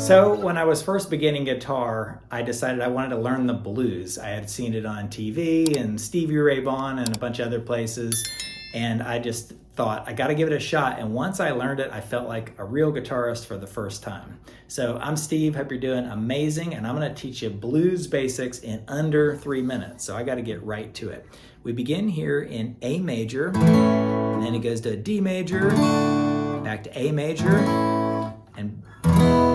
So when I was first beginning guitar, I decided I wanted to learn the blues. I had seen it on TV and Stevie Ray Vaughan and a bunch of other places, and I just thought I got to give it a shot. And once I learned it, I felt like a real guitarist for the first time. So I'm Steve, hope you're doing amazing, and I'm going to teach you blues basics in under 3 minutes. So I got to get right to it. We begin here in A major, and then it goes to D major, back to A major, and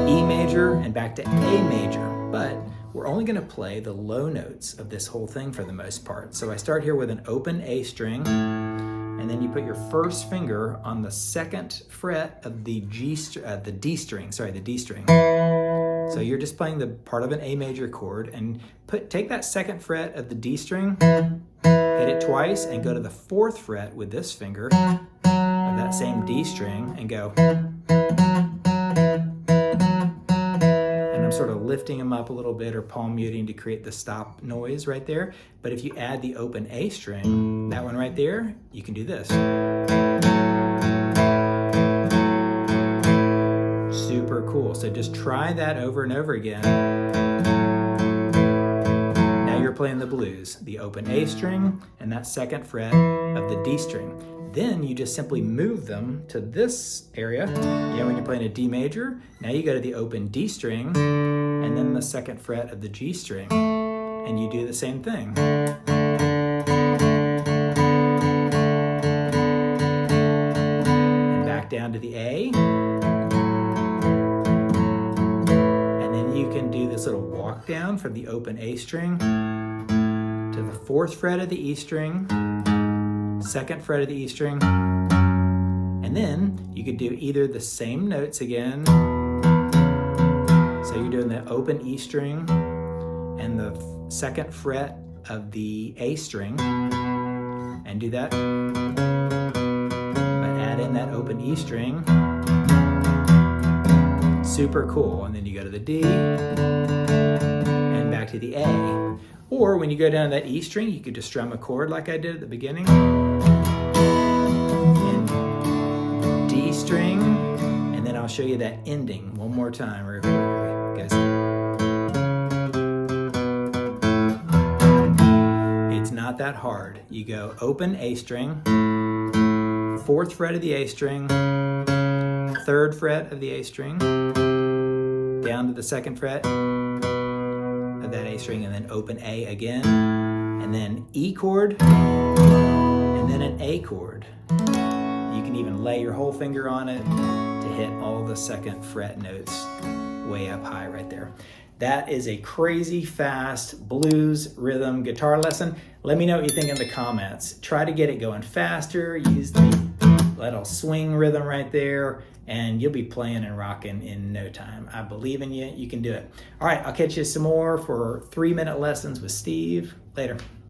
E major, and back to A major. But we're only going to play the low notes of this whole thing for the most part. So I start here with an open A string, and then you put your first finger on the second fret of the D string. So you're just playing the part of an A major chord, and take that second fret of the D string, hit it twice, and go to the fourth fret with this finger of that same D string and go. And I'm sort of lifting them up a little bit or palm muting to create the stop noise right there. But if you add the open A string, that one right there, you can do this. Super cool. So just try that over and over again. Now you're playing the blues, the open A string and that second fret of the D string. Then you just simply move them to this area. When you're playing a D major, now you go to the open D string and then the second fret of the G string, and you do the same thing. And back down to the A. And then you can do this little walk down from the open A string to the fourth fret of the E string, second fret of the E string, and then you could do either the same notes again. So you're doing the open E string and the second fret of the A string, and do that, but add in that open E string. Super cool. And then you go to the D and back to the A. Or when you go down to that E string, you could just strum a chord like I did at the beginning. And D string, and then I'll show you that ending one more time. It goes. It's not that hard. You go open A string, fourth fret of the A string, third fret of the A string, down to the second fret of that A string, and then open A again, and then E chord, and then an A chord. You can even lay your whole finger on it to hit all the second fret notes way up high right there. That is a crazy fast blues rhythm guitar lesson. Let me know what you think in the comments. Try to get it going faster, use the little swing rhythm right there, and you'll be playing and rocking in no time. I believe in you. You can do it. All right, I'll catch you some more for 3-minute lessons with Steve. Later.